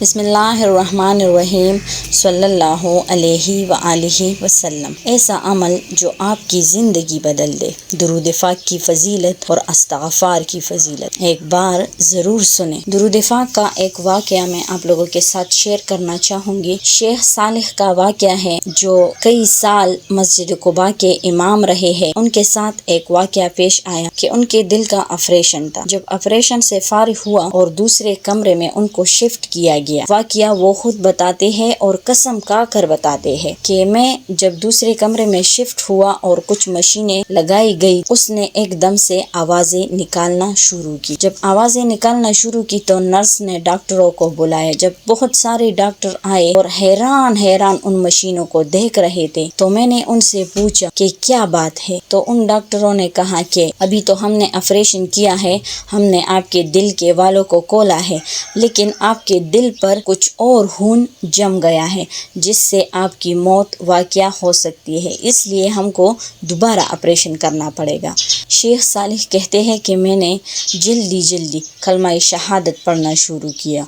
بسم اللہ الرحمن الرحیم صلی اللہ علیہ وآلہ وسلم۔ ایسا عمل جو آپ کی زندگی بدل دے۔ درود پاک کی فضیلت اور استغفار کی فضیلت ایک بار ضرور سنیں۔ درود پاک کا ایک واقعہ میں آپ لوگوں کے ساتھ شیئر کرنا چاہوں گی۔ شیخ صالح کا واقعہ ہے جو کئی سال مسجد قباء کے امام رہے ہیں۔ ان کے ساتھ ایک واقعہ پیش آیا کہ ان کے دل کا آپریشن تھا۔ جب آپریشن سے فارغ ہوا اور دوسرے کمرے میں ان کو شفٹ کیا گیا، واقعہ وہ خود بتاتے ہیں اور قسم کھا کر بتاتے ہیں کہ میں جب دوسرے کمرے میں شفٹ ہوا اور کچھ مشینیں لگائی گئی، اس نے ایک دم سے آوازیں نکالنا شروع کی۔ جب آوازیں نکالنا شروع کی تو نرس نے ڈاکٹروں کو بلایا۔ جب بہت سارے ڈاکٹر آئے اور حیران ان مشینوں کو دیکھ رہے تھے تو میں نے ان سے پوچھا کہ کیا بات ہے، تو ان ڈاکٹروں نے کہا کہ ابھی تو ہم نے آپریشن کیا ہے، ہم نے آپ کے دل کے والوں کو کھولا ہے، لیکن آپ کے دل پر کچھ اور خون جم گیا ہے جس سے آپ کی موت واقع ہو سکتی ہے، اس لیے ہم کو دوبارہ آپریشن کرنا پڑے گا۔ شیخ صالح کہتے ہیں کہ میں نے جلدی کلمہ شہادت پڑھنا شروع کیا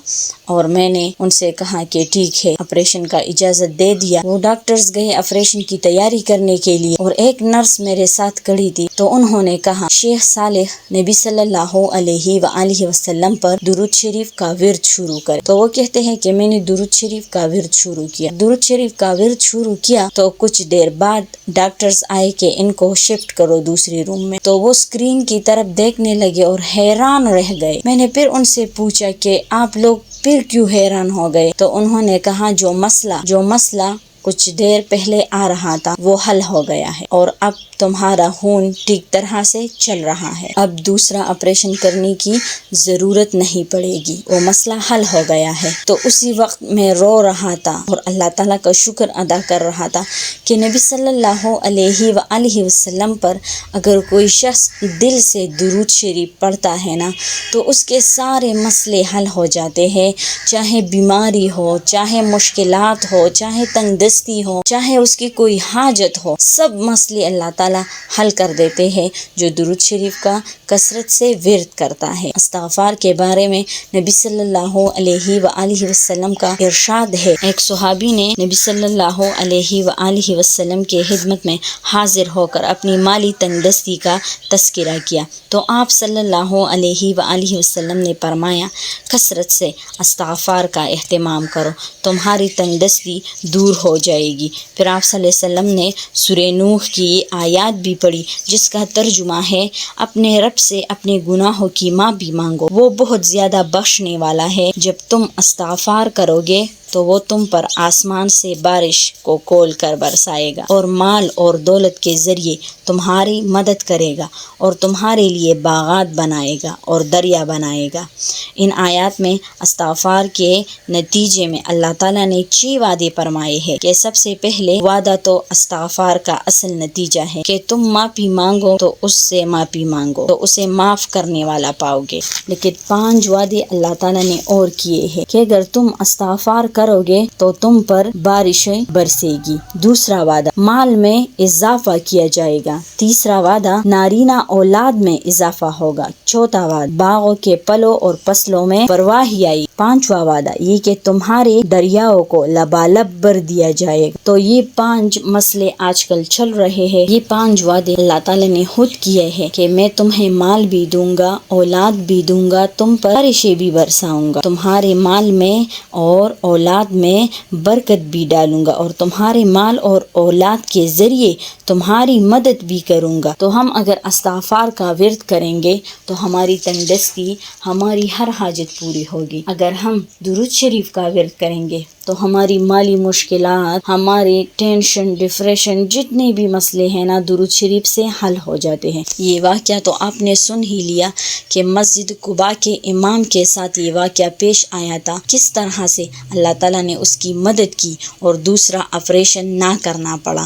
اور میں نے ان سے کہا کہ ٹھیک ہے، آپریشن کا اجازت دے دیا۔ وہ ڈاکٹرز گئے آپریشن کی تیاری کرنے کے لیے اور ایک نرس میرے ساتھ کھڑی تھی، تو انہوں نے کہا شیخ صالح نبی صلی اللہ علیہ وآلہ وسلم پر درود شریف کا ورد شروع کرے۔ تو وہ کہتے ہیں کہ میں نے درود شریف کا ورد شروع کیا۔ درود شریف کا ورد شروع کیا تو کچھ دیر بعد ڈاکٹرز آئے کہ ان کو شفٹ کرو دوسری روم میں، تو وہ اسکرین کی طرف دیکھنے لگے اور حیران رہ گئے۔ میں نے پھر ان سے پوچھا کہ آپ لوگ پھر کیوں حیران ہو گئے؟ تو انہوں نے کہا جو مسئلہ کچھ دیر پہلے آ رہا تھا وہ حل ہو گیا ہے اور اب تمہارا خون ٹھیک طرح سے چل رہا ہے، اب دوسرا آپریشن کرنے کی ضرورت نہیں پڑے گی، وہ مسئلہ حل ہو گیا ہے۔ تو اسی وقت میں رو رہا تھا اور اللہ تعالیٰ کا شکر ادا کر رہا تھا کہ نبی صلی اللہ علیہ وآلہ وسلم پر اگر کوئی شخص دل سے درود شریف پڑھتا ہے نا تو اس کے سارے مسئلے حل ہو جاتے ہیں، چاہے بیماری ہو، چاہے مشکلات ہو، چاہے تنگ دستی ہو، چاہے اس کی کوئی حاجت ہو، سب مسئلے اللہ تعالیٰ حل کر دیتے ہیں جو درود شریف کا کثرت سے ورد کرتا ہے۔ استغفار کے بارے میں نبی صلی اللہ علیہ وآلہ وسلم کا ارشاد ہے، ایک صحابی نے نبی صلی اللہ علیہ وآلہ وسلم کے خدمت میں حاضر ہو کر اپنی مالی تنگ دستی کا تذکرہ کیا تو آپ صلی اللہ علیہ وآلہ وسلم نے فرمایا کثرت سے استغفار کا اہتمام کرو، تمہاری تنگ دستی دور ہو جائے گی۔ پھر آپ صلی اللہ علیہ وسلم نے سورہ نوح کی آیات بھی پڑھی جس کا ترجمہ ہے اپنے رب سے اپنے گناہوں کی معافی مانگو، وہ بہت زیادہ بخشنے والا ہے۔ جب تم استغفار کرو گے تو وہ تم پر آسمان سے بارش کو کھول کر برسائے گا اور مال اور دولت کے ذریعے تمہاری مدد کرے گا اور تمہارے لیے باغات بنائے گا اور دریا بنائے گا۔ ان آیات میں استغفار کے نتیجے میں اللہ تعالیٰ نے 6 وعدے فرمائے ہیں کہ سب سے پہلے وعدہ تو استغفار کا اصل نتیجہ ہے کہ تم معافی مانگو تو اس سے معافی مانگو تو اسے معاف کرنے والا پاؤ گے، لیکن 5 وعدے اللہ تعالیٰ نے اور کیے ہیں کہ اگر تم استغفار کرو گے تو تم پر بارشیں برسے گی۔ دوسرا وعدہ مال میں اضافہ کیا جائے گا۔ تیسرا وعدہ نارینہ اولاد میں اضافہ ہوگا۔ چوتھا وعدہ باغوں کے پھلوں اور فصلوں میں پرواہی آئی۔ 5واں وعدہ یہ کہ تمہارے دریاؤں کو لبالب بھر دیا جائے گا۔ تو یہ 5 مسئلے آج کل چل رہے ہیں، یہ 5 وعدے اللہ تعالیٰ نے خود کیے ہیں کہ میں تمہیں مال بھی دوں گا، اولاد بھی دوں گا، تم پر بارشیں بھی برساؤں گا، تمہارے مال میں اور اولاد میں برکت بھی ڈالوں گا اور تمہارے مال اور اولاد کے ذریعے تمہاری مدد بھی کروں گا۔ تو ہم اگر استغفار کا ورد کریں گے تو ہماری تنگ دستی، ہماری ہر حاجت پوری ہوگی۔ اگر ہم درود شریف کا ورد کریں گے تو ہماری مالی مشکلات، ہمارے ٹینشن، ڈپریشن، جتنے بھی مسئلے ہیں نا درود شریف سے حل ہو جاتے ہیں۔ یہ واقعہ تو آپ نے سن ہی لیا کہ مسجد قباء کے امام کے ساتھ یہ واقعہ پیش آیا تھا، کس طرح سے اللہ تعالیٰ نے اس کی مدد کی اور دوسرا آپریشن نہ کرنا پڑا۔